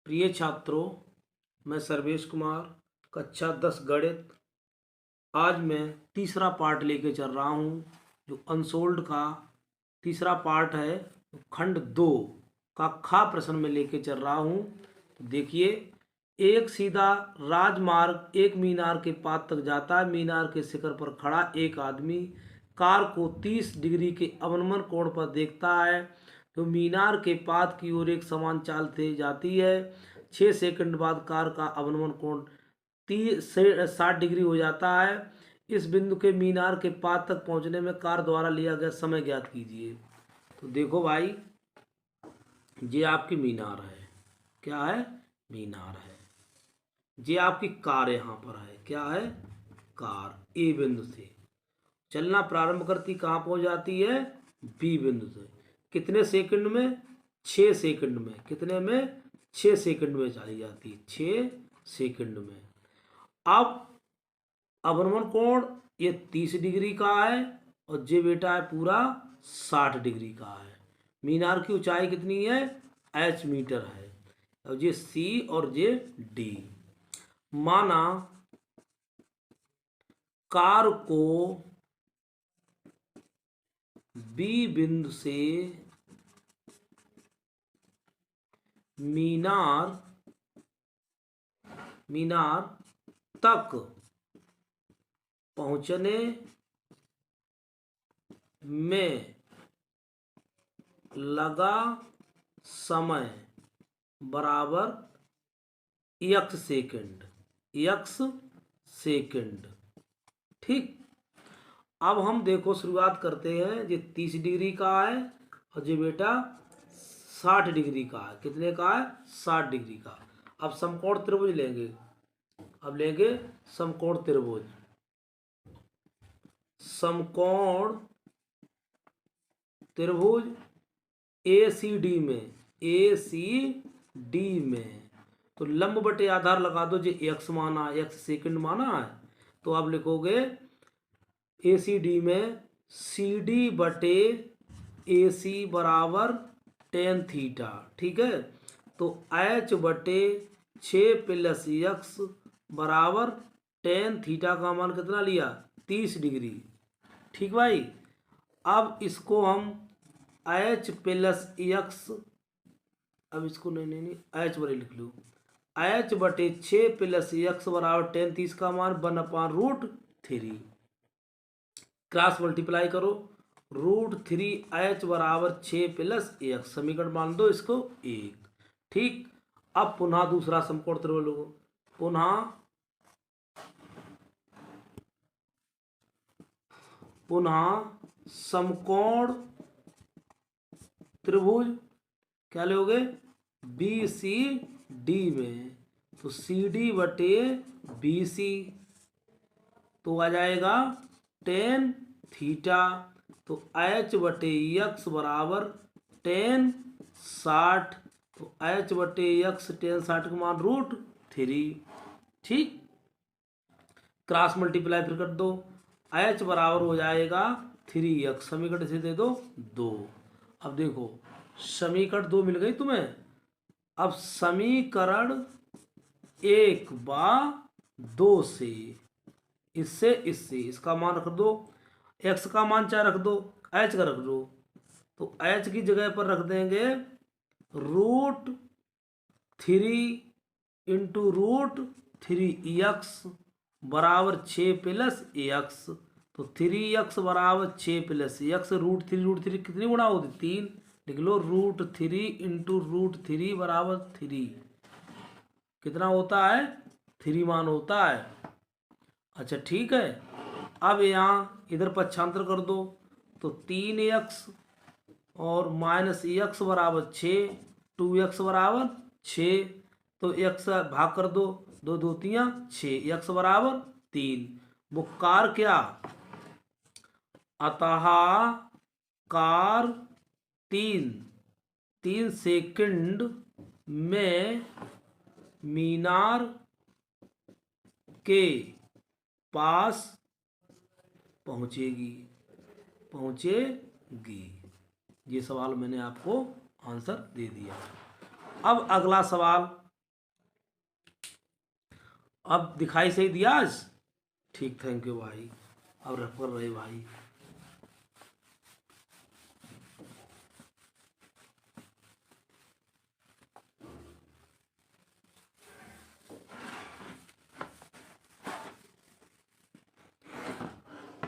प्रिय छात्रों, मैं सर्वेश कुमार, कक्षा 10 गणित। आज मैं तीसरा पार्ट लेके चल रहा हूँ, जो अनसोल्ड का तीसरा पार्ट है। खंड 2 का खा प्रश्न में लेके चल रहा हूँ। तो देखिए, एक सीधा राजमार्ग एक मीनार के पास तक जाता है। मीनार के शिखर पर खड़ा एक आदमी कार को 30 डिग्री के अवनमन कोण पर देखता है। तो मीनार के पाद की ओर एक समान चाल से जाती है। 6 सेकंड बाद कार का अवनमन कोण 60 डिग्री हो जाता है। इस बिंदु के मीनार के पाद तक पहुंचने में कार द्वारा लिया गया समय ज्ञात कीजिए। तो देखो भाई, ये आपकी मीनार है। क्या है? मीनार है। ये आपकी कार यहाँ पर है। क्या है? कार ए बिंदु से चलना प्रारंभ करती कहाँ पहुँच जाती है? बी बिंदु से। कितने सेकंड में? 6 सेकंड में। कितने में? 6 सेकंड में चली जाती है। 6 सेकंड में। अब अवनमन कोण ये 30 डिग्री का है और ये बेटा है पूरा 60 डिग्री का है। मीनार की ऊंचाई कितनी है? h मीटर है। और ये C और ये D। माना कार को B बिंदु से मीनार तक पहुंचने में लगा समय बराबर x सेकंड। ठीक। अब हम देखो शुरुआत करते हैं। ये 30 डिग्री का है और ये बेटा 60 डिग्री का है। कितने का है? 60 डिग्री का। अब समकोण त्रिभुज लेंगे। अब लेंगे समकोण त्रिभुज। समकोण त्रिभुज ACD में तो लंब बटे आधार लगा दो। जो x माना, x सेकंड माना है, तो आप लिखोगे ACD में CD बटे AC बराबर tan थीटा। ठीक है। तो H बटे 6 प्लस x बराबर tan थीटा का मान कितना लिया? 30 डिग्री। ठीक भाई। अब इसको हम H प्लस x, अब इसको नहीं H बड़े लिख लो। H बटे 6 प्लस x बराबर tan 30 का मान 1/√3। क्रॉस मल्टीप्लाई करो। √3h बराबर 6 प्लस x। समीकरण मान दो इसको 1। ठीक। अब पुनः दूसरा समकोण त्रिभुज लो। पुनः समकोण त्रिभुज क्या लोगे? BCD में तो CD बटे BC तो आ जाएगा tan थीटा। तो H बटे x बराबर tan 60। तो H बटे x tan 60 का मान √3। ठीक। क्रॉस मल्टीप्लाई फिर कर दो। H बराबर हो जाएगा 3x। समीकरण से दे दो 2। अब देखो, समीकरण 2 मिल गई तुम्हें। अब समीकरण 1/2 से इससे इसका मान रख दो। x का मान चाहे रख दो, h का रख दो। तो h की जगह पर रख देंगे √3 इंटू √3x बराबर 6 प्लस x। तो 3x बराबर 6 प्लस x। √3 कितनी गुणा होती? 3। लिख लो √3 इंटू √3 बराबर 3। कितना होता है? 3 मान होता है। अच्छा ठीक है। अब यहाँ इधर पक्षांतर कर दो। तो 3x और माइनस x बराबर 6। 2x बराबर 6। तो x भाग कर दो। 2 2 3 6। x बराबर 3। वो कार क्या? अतः कार 3 सेकंड में मीनार के पास पहुंचेगी। ये सवाल मैंने आपको आंसर दे दिया। अब अगला सवाल अब दिखाई सही दिया आज? ठीक, थैंक यू भाई। अब रख कर रहे भाई।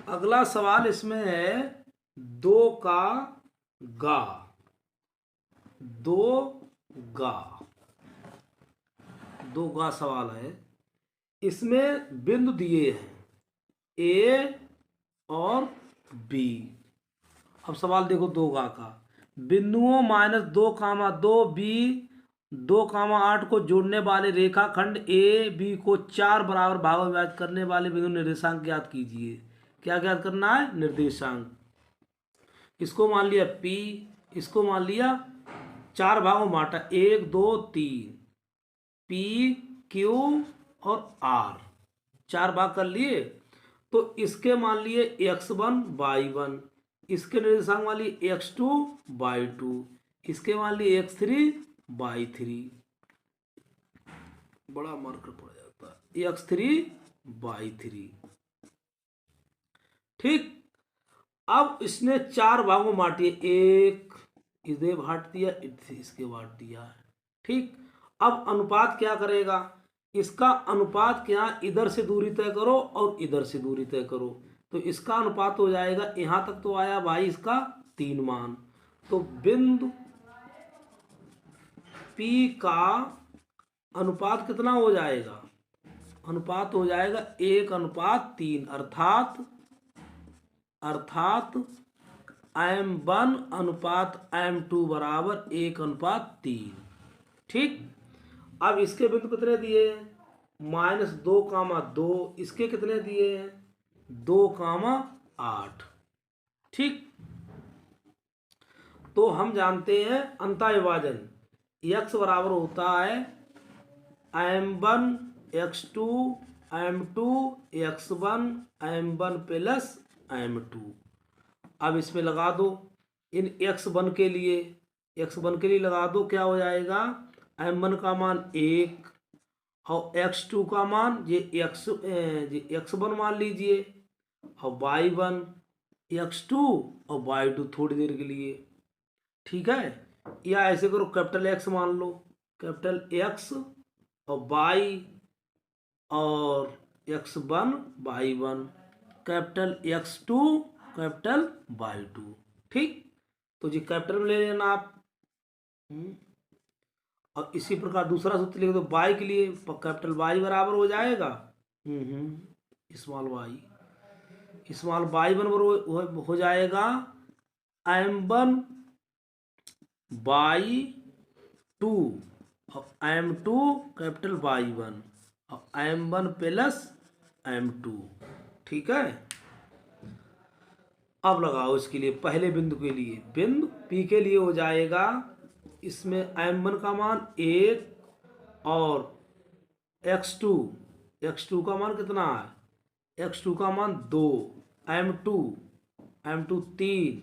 अगला सवाल इसमें है दो का गा। दो गा, दो गा सवाल है। इसमें बिंदु दिए हैं ए और बी। अब सवाल देखो दो गा का। बिंदुओं -2, 2, बी 2, 8 को जोड़ने वाले रेखाखंड ए बी को 4 बराबर भागों में विभाजित करने वाले बिंदु निर्देशांक ज्ञात कीजिए। क्या ज्ञात करना है? निर्देशांक। इसको मान लिया P, इसको मान लिया 4 भागों में बांटा, 1 2 3, P Q और R 4 भाग कर लिए। तो इसके मान लिए x1 y1, इसके निर्देशांक मान लिए x2 y2, इसके मान लिए x3 y3। बड़ा मार्कर पड़ जाता है, x3 y3। ठीक, अब इसने 4 भागों में बांटिए, एक इधर बांट दिया, इसके बांट दिया। ठीक, अब अनुपात क्या करेगा? इसका अनुपात क्या, इधर से दूरी तय करो और इधर से दूरी तय करो। तो इसका अनुपात हो जाएगा, यहां तक तो आया भाई इसका 3 मान। तो बिंदु P का अनुपात कितना हो जाएगा? अनुपात हो जाएगा 1:3, अर्थात M1 अनुपात M2 बराबर 1:3। ठीक, अब इसके बिंदु कितने दिए हैं? -2, 2, इसके कितने दिए हैं? 2, 8। ठीक, तो हम जानते हैं अंतःविभाजन x बराबर होता है M1 x2 M2 x1 M1 plus M2। अब इसमें लगा दो इन x1 के लिए लगा दो। क्या हो जाएगा? M1 का मान 1 और x2 का मान ये x1 मान लीजिए, और y1 x2 और y2 थोड़ी देर के लिए। ठीक है, या ऐसे करो, कैपिटल X मान लो, कैपिटल X और y और x1 y1, capital x2 capital y2। ठीक, तो जी कैपिटल में ले लेना आप। और इसी प्रकार दूसरा सूत्र लिख दो y के लिए, कैपिटल Y बराबर हो जाएगा स्मॉल y बराबर हो जाएगा M1 y2 और M2 कैपिटल Y1 और M1 प्लस M2। ठीक है, अब लगाओ इसके लिए, पहले बिंदु के लिए, बिंदु P के लिए हो जाएगा, इसमें M1 का मान 1 और x2 का मान कितना है? x2 का मान 2, M2 3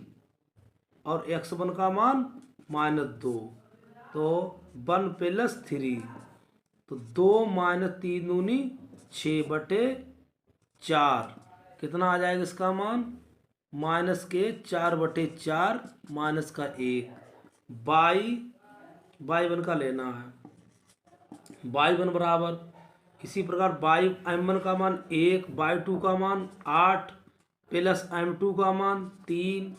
और x1 का मान -2, तो 1 + 3, तो 2 - 3 दूनी 6/4। कितना आ जाएगा इसका मान? -4/4 -1। y1 का लेना है, y1 बराबर इसी प्रकार M1 का मान 1, y2 का मान 8 प्लस M2 का मान 3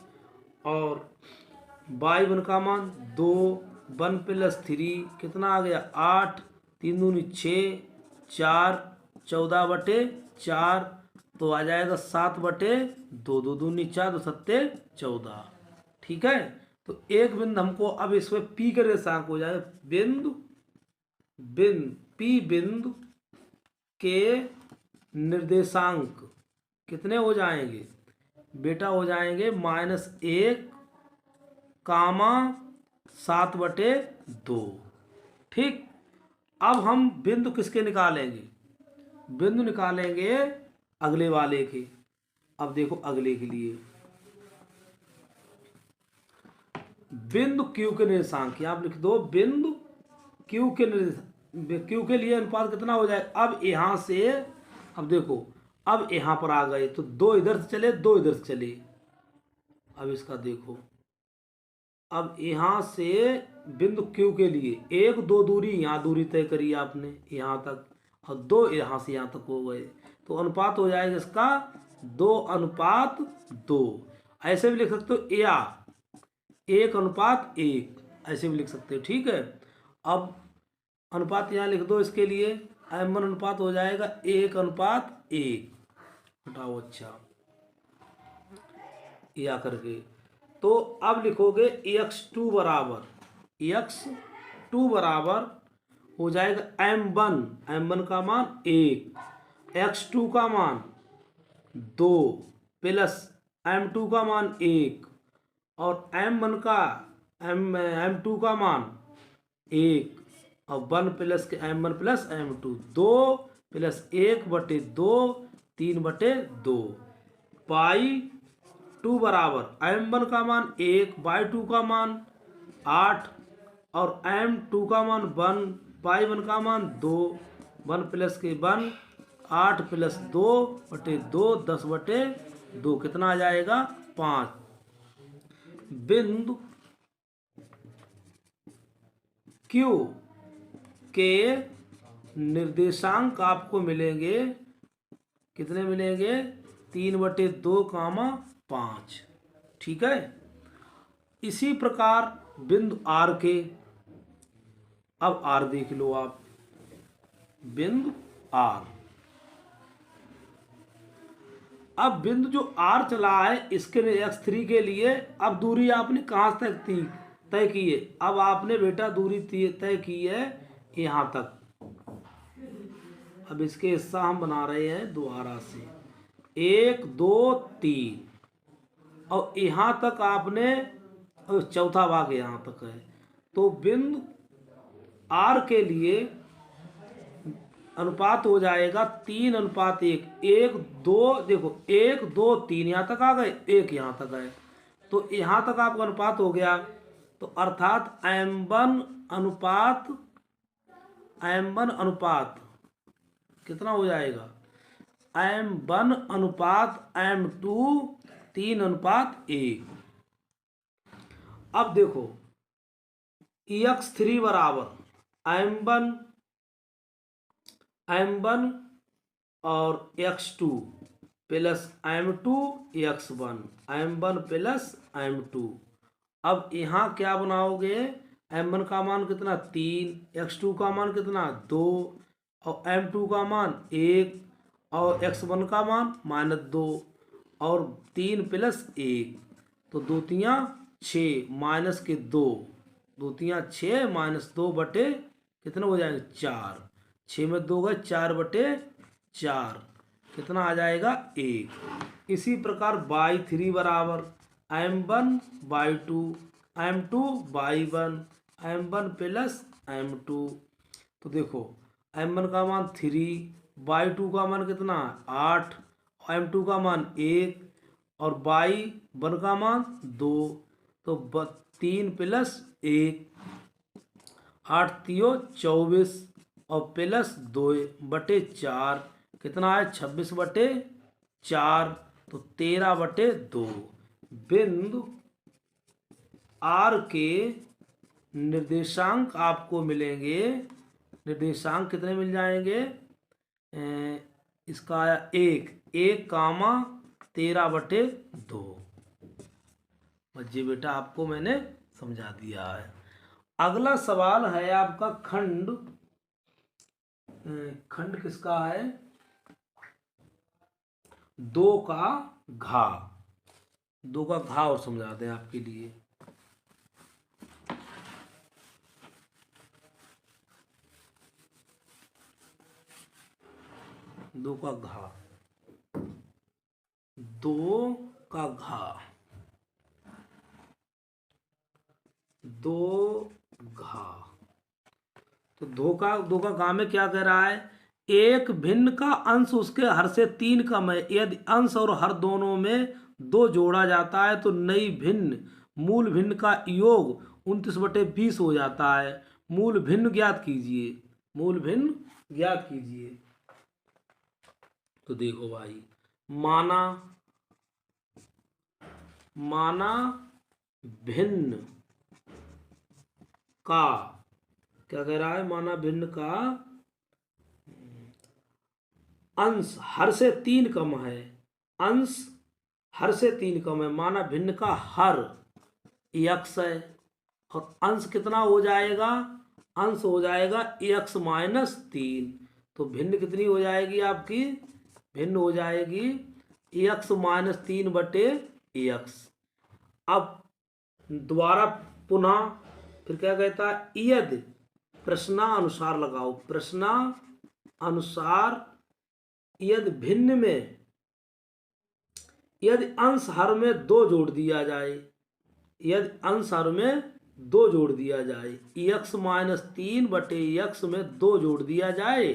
और y1 का मान 2, 1 + 3 कितना आ गया? 8, 3 दूनी 6, 4, 14/4, तो आ जाएगा 7/2, 2 दूनी 4, 2 सत्ते 14। ठीक है, तो एक बिंदु हमको, अब इसमें P के निर्देशांक हो जाए, P बिंदु के निर्देशांक कितने हो जाएंगे बेटा? हो जाएंगे -1, 7/2। ठीक, अब हम बिंदु किसके निकालेंगे? बिंदु निकालेंगे अगले वाले के। अब देखो अगले के लिए बिंदु Q के निर्देशांक, आप लिख दो बिंदु Q के क्यू के लिए अनुपात कितना हो जाए। अब यहाँ से, अब देखो, अब यहाँ पर आ गए तो दो इधर से चले, दो इधर से चले। अब इसका देखो, अब यहाँ से बिंदु क्यू के लिए एक दो दूरी, यहाँ दूरी तय करी आपने यहाँ तक, और दो यहाँ से यहाँ तक हो गए, तो अनुपात हो जाएगा इसका 2:2। ऐसे भी लिख सकते हो, या 1:1, ऐसे भी लिख सकते हो। ठीक है, अब अनुपात यहाँ लिख दो इसके लिए, m1 अनुपात हो जाएगा 1:1। हटाओ, अच्छा या करके, तो अब लिखोगे x2 बराबर हो जाएगा m1 का मान 1, x2 का मान 2 प्लस m2 का मान 1, और m2 का मान 1, और 1 plus m1 plus m2, 2 plus 1/2, 3/2। पाई 2 बराबर m1 का मान 1, y2 का मान 8, और m2 का मान 1, पाई 1 का मान 2, 1 प्लस के 1, 8 प्लस 2/2, 10/2, कितना आ जाएगा 5। बिंदु Q के निर्देशांक आपको मिलेंगे, कितने मिलेंगे, 3/2, 5। ठीक है, इसी प्रकार बिंदु R के, अब R देख लो आप, बिंदु R, अब बिंदु जो R चला है इसके लिए x3 के लिए, अब दूरी आपने कहाँ तक तय की है, अब आपने बेटा दूरी तय की है यहाँ तक। अब इसके हिस्सा हम बना रहे हैं दोबारा से, 1 2 3, और यहाँ तक आपने, चौथा भाग यहाँ तक है, तो बिंदु R के लिए अनुपात हो जाएगा 3:1। 1 2, देखो 1 2 3 यहाँ तक आ गए, 1 यहाँ तक है, तो यहाँ तक आपका अनुपात हो गया। तो अर्थात m1 अनुपात कितना हो जाएगा, m1 अनुपात m2 3:1। अब देखो x3 बराबर m1 और x2 plus m2 x1, m1 plus m2। अब यहाँ क्या बनाओगे, m1 का मान कितना 3, x2 का मान कितना 2, और m2 का मान 1, और x1 का मान -2, और 3 प्लस 1, तो 2 तियाँ 6 माइनस के 2, 2 तियाँ 6 -2 बटे कितना हो जाएगा 4, 6 में 2 गए 4/4, कितना आ जाएगा 1। इसी प्रकार y3 बराबर m1 y2, m2 y1, m1 plus m2। तो देखो m1 का मान 3, y2 का मान कितना 8, m2 का मान 1, और y1 का मान 2, तो 3 प्लस 1, 8 3 24, और प्लस 2/4, कितना है 26/4, तो 13/2। बिंदु R के निर्देशांक आपको मिलेंगे, निर्देशांक कितने मिल जाएंगे, इसका आया 1 13/2। बच्चे बेटा आपको मैंने समझा दिया है। अगला सवाल है आपका खंड किसका है, 2 का घा और समझा दें आपके लिए। दो का घा। तो दो का घा में क्या कह रहा है, एक भिन्न का अंश उसके हर से 3 कम है, यदि अंश और हर दोनों में 2 जोड़ा जाता है तो नई भिन्न मूल भिन्न का योग 29/20 हो जाता है। मूल भिन्न ज्ञात कीजिए। मूल भिन्न ज्ञात कीजिए। तो देखो भाई, माना भिन्न का, क्या कह रहा है, माना भिन्न का अंश हर से 3 कम है, अंश हर से 3 कम है, माना भिन्न का हर x है, और अंश कितना हो जाएगा, अंश हो जाएगा x माइनस 3। तो भिन्न कितनी हो जाएगी आपकी, भिन्न हो जाएगी x माइनस 3 बटे x। अब दोबारा पुनः फिर क्या कहता है, यदि प्रश्नानुसार लगाओ, प्रश्नानुसार यदि भिन्न में यदि अंश हर में 2 जोड़ दिया जाए, यदि अंश हर में 2 जोड़ दिया जाए, x माइनस 3 बटे x में 2 जोड़ दिया जाए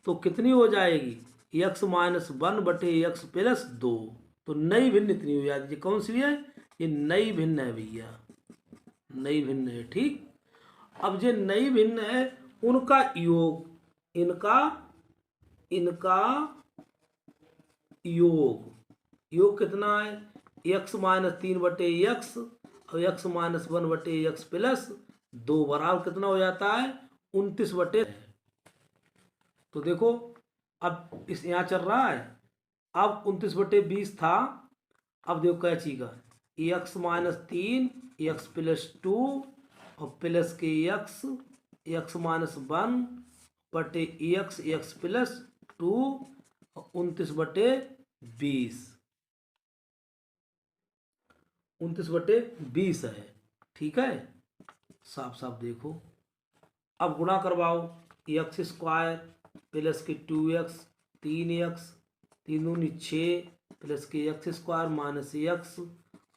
तो कितनी हो जाएगी, x माइनस 1 बटे x प्लस 2। तो नई भिन्न इतनी हो जाती है। कौन सी है, ये नई भिन्न है भैया, नई भिन्न है। ठीक, अब जो नई भिन्न है उनका योग, इनका योग कितना है, x माइनस 3 बटे x और x माइनस 1 बटे x प्लस 2 बराबर कितना हो जाता है, 29 बटे। तो देखो अब इस यहाँ चल रहा है, अब 29 बटे 20 था, अब देखो क्या चीज़ x माइनस 3 x प्लस 2 और प्लस के x माइनस 1 बटे x प्लस 2 और 29 बटे 20, 29 बटे 20 है। ठीक है, साफ साफ देखो, अब गुणा करवाओ, x स्क्वायर प्लस के 2x 3x 3 दूनी 6 प्लस के x स्क्वायर माइनस x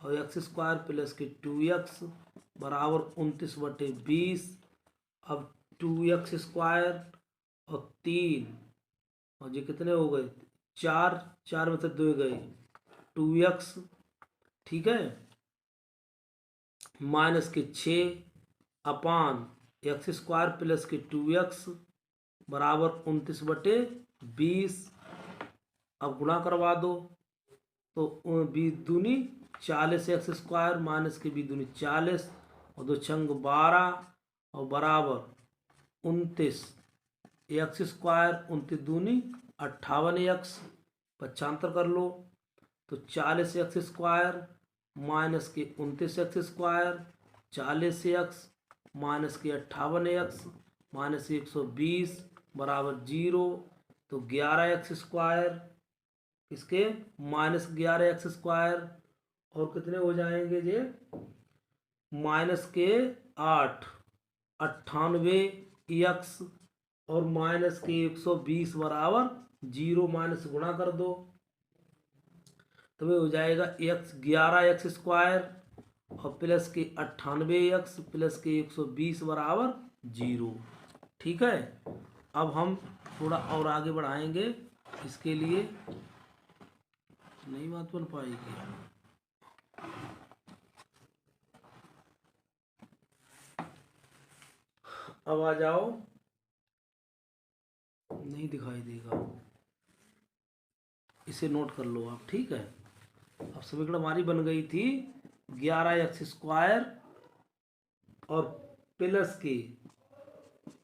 और x स्क्वायर प्लस के 2x बराबर 29 बटे 20। अब 2x स्क्वायर और 3 और ये कितने हो गए, 4 में से 2 गए 2x, ठीक है, माइनस के 6 अपान x स्क्वायर प्लस के 2x बराबर 29 बटे 20। अब गुणा करवा दो, तो 20 दूनी 40 x स्क्वायर माइनस के 20 दूनी 40 और 2 छंग 12 और बराबर 29 x स्क्वायर 29 दूनी 58x, पक्षांतर कर लो तो 40 x स्क्वायर माइनस के 29 x स्क्वायर 40x माइनस के 58x माइनस 120 बराबर 0। तो 11x स्क्वायर इसके माइनस 11x स्क्वायर और कितने हो जाएंगे ये, माइनस के 8 98x और माइनस के 120 बराबर 0, माइनस गुणा कर दो तो वे हो जाएगा 11x स्क्वायर और प्लस के 98x प्लस के 120 बराबर 0। ठीक है, अब हम थोड़ा और आगे बढ़ाएंगे, इसके लिए नई बात बन पाएगी। अब आ जाओ, नहीं दिखाई देगा, इसे नोट कर लो आप। ठीक है, अब समीकरण हमारी बन गई थी 11x स्क्वायर और प्लस के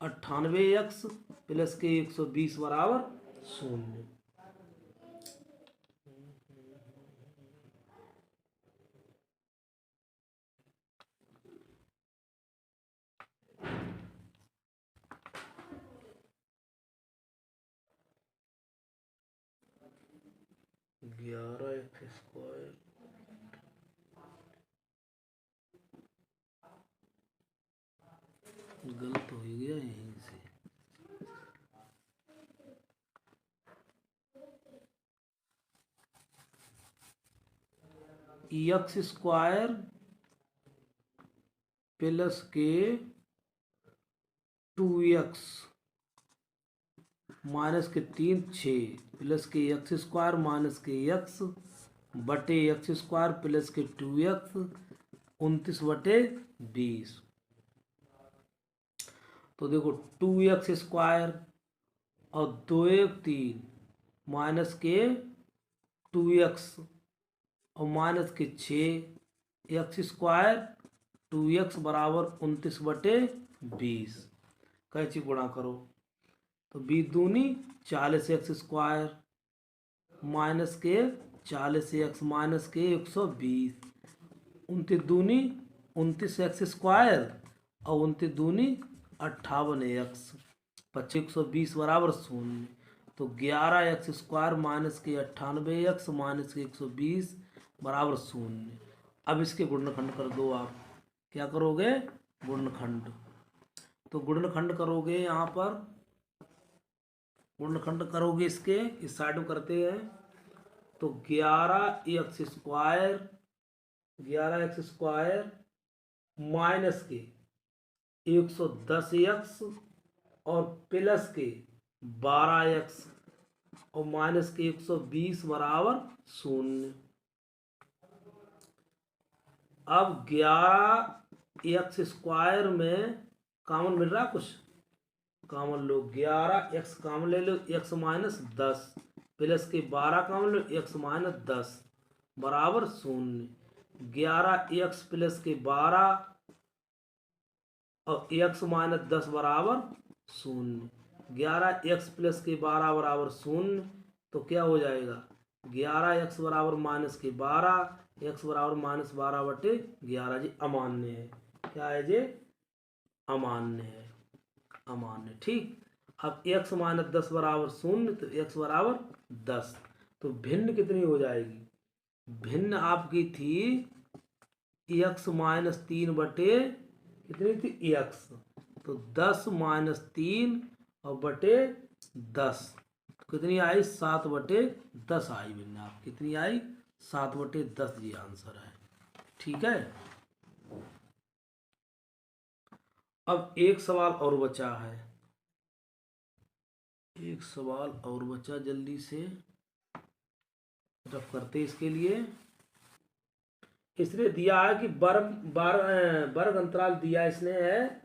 98x प्लस के 120 बराबर 0। ग्यारह एक्स स्क्वायर गलत हो गया यहीं से, एक्स स्क्वायर प्लस के 2x माइनस के 3 6 प्लस के एक्स स्क्वायर माइनस के x बटे एक्स स्क्वायर प्लस के 2x 29 बटे 20। तो देखो 2x² और 2 1 3 माइनस के 2x और माइनस के 6x², 2x बराबर 29/20। कैची गुणा करो तो 20 दूनी 40x² माइनस के 40x माइनस के 120, 29 दूनी 29x² और 29 दूनी 58x, 120 बराबर 0। तो 11x² माइनस के 98x माइनस के 120 बराबर 0। अब इसके गुणनखंड कर दो आप। क्या करोगे? गुणनखंड। तो गुणनखंड करोगे, यहाँ पर गुणनखंड करोगे इसके इस साइड में करते हैं। तो 11x² माइनस के 110x और प्लस के 12x और माइनस के 120 बराबर 0। अब 11x² में कॉमन मिल रहा है, कुछ कॉमन लो। 11x कॉमन ले लो, x माइनस 10 प्लस के 12 कॉमन लो, x माइनस 10 बराबर 0। 11x प्लस के 12 और x माइनस 10 बराबर 0। 11x प्लस के 12 बराबर 0। तो क्या हो जाएगा? 11x बराबर माइनस के 12, x बराबर माइनस 12/11 जी अमान्य है। क्या है जी? अमान्य है। अमान्य। ठीक। अब x माइनस 10 बराबर 0, तो x बराबर 10। तो भिन्न कितनी हो जाएगी? भिन्न आपकी थी x माइनस 3 कितनी थी? x। तो 10 माइनस 3 और बटे 10 कितनी आई? 7/10 आई भिन्न। आप कितनी आई? 7/10 ये आंसर है। ठीक है। अब एक सवाल और बचा है। एक सवाल और बचा, जल्दी से रफ करते इसके लिए। इसने दिया है कि वर्ग अंतराल दिया इसने है।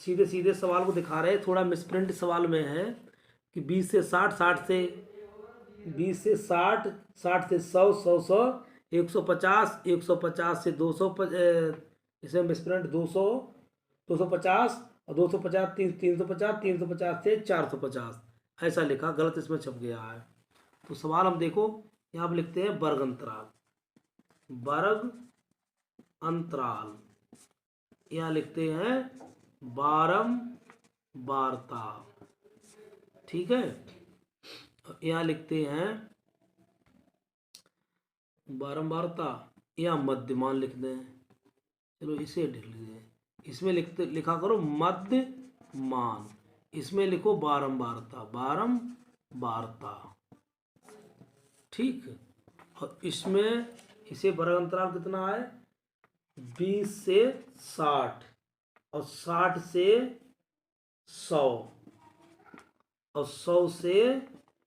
सीधे सीधे सवाल को दिखा रहे हैं, थोड़ा मिसप्रिंट सवाल में है कि 20 से 60, 60 से 20 से 60, 60 से 100, 100 100, 150, 150 से 200, इसमें मिसप्रिंट 200, 250 और 250, 350, 350 से 450 ऐसा लिखा, गलत इसमें छप गया है। तो सवाल हम देखो, यहाँ पर लिखते हैं वर्ग अंतराल। वर्ग अंतराल यहाँ लिखते हैं बारंबारता। ठीक है। यहाँ लिखते हैं बारंबारता, यहाँ मध्यमान लिख दें। चलो इसे लिख दें। इसमें लिखा करो मध्यमान, इसमें लिखो बारंबारता, बारंबारता। ठीक। और इसमें इसे वर्ग अंतराल कितना है? 20 से 60 और 60 से 100 और 100 से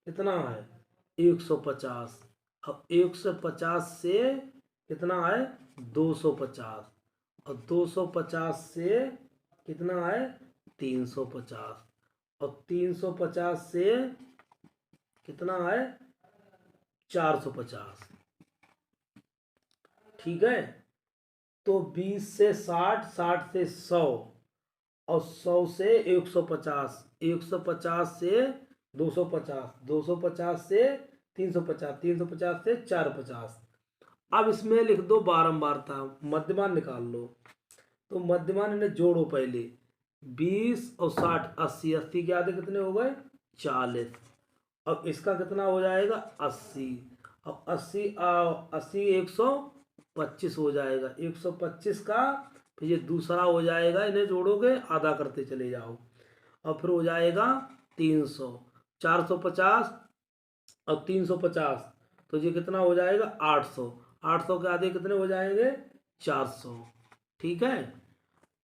कितना है? 150 और 150 से कितना है? 250 और 250 से कितना है? 350 और 350 से कितना है? 450। ठीक है। तो 20 से 60, 60 से 100 और 100 से 150, 150 से 250, 250 से 350, 350 से 450। अब इसमें लिख दो बारंबारता, मध्यमान निकाल लो। तो मध्यमान इन्हें जोड़ो पहले। 20 और 60 80, 80 के आधे कितने हो गए? 40। अब इसका कितना हो जाएगा? 80। अब 80 80 125 हो जाएगा। 125 का फिर ये दूसरा हो जाएगा, इन्हें जोड़ोगे आधा करते चले जाओ और फिर हो जाएगा 300, 450 और 350, तो ये कितना हो जाएगा? 800। 800 के आधे कितने हो जाएंगे? 400। ठीक है।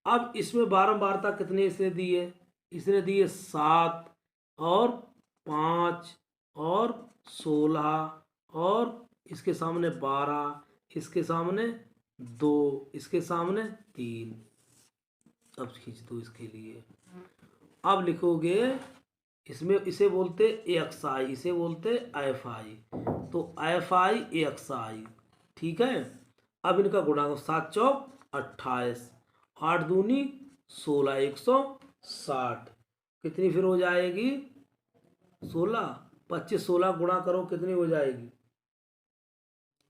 अब इसमें बारंबारता कितने इसने दी है? इसने दी है 7 और 5 और 16 और इसके सामने 12, इसके सामने 2, इसके सामने 3। अब खींच दो इसके लिए। अब लिखोगे इसमें, इसे बोलते एक्स आई, इसे बोलते एफ आई, तो एफ आई एक्स आई, ठीक है। अब इनका गुणा करो, 7 चौक 28, 8 दूनी 16, 160, कितनी फिर हो जाएगी 16, 25 16 गुणा करो कितनी हो जाएगी,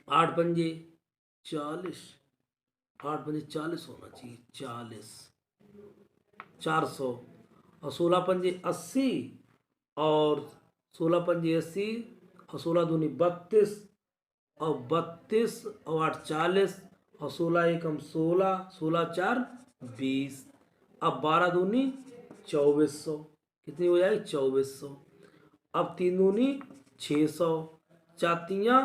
8 पंजे 40, 8 पंजे 40 होना चाहिए, 40, 400, और 16 पंजे 80, और 16 पंजे 80, और 16 दूनी 32, और 32 और 8 40, और 16 एकम 16, 16 4 20, अब 12 दूनी 2400, कितनी हो जाएगी 2400, अब 3 दूनी 600, 4 तियाँ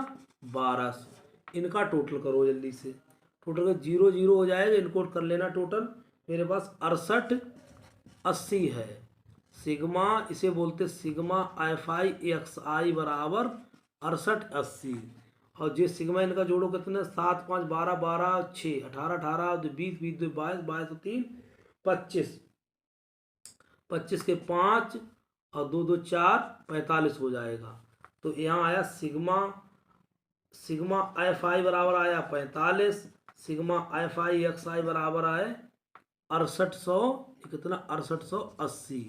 1200, इनका टोटल करो जल्दी से, टोटल का 0 0 हो जाएगा, इनको कर लेना टोटल, मेरे पास 68 80 है। सिग्मा, इसे बोलते सिग्मा एफ आई एक्स आई बराबर 68 80, और जो सिग्मा इनका जोड़ो कितने, 7 5 12 12 6 18 18 20 20 22 22 3 25, 25 के 5 और 2 2 4 45 हो जाएगा। तो यहाँ आया सिग्मा, सिग्मा एफ आई बराबर आया 45, सिग्मा एफ आई एक्स आई बराबर आए 6800, कितना 6880,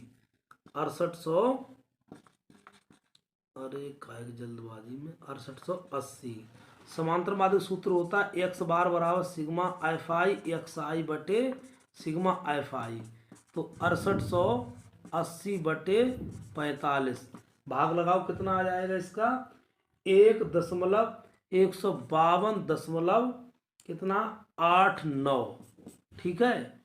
6800, अरे काय की जल्दबाजी में, 6880। समांतर माध्यक सूत्र होता है एक्स बार बराबर सिग्मा एफ आई एक्स आई बटे सिग्मा एफ आई, तो 6880 बटे 45, भाग लगाओ कितना आ जाएगा इसका, 1,152 कितना 89, ठीक है।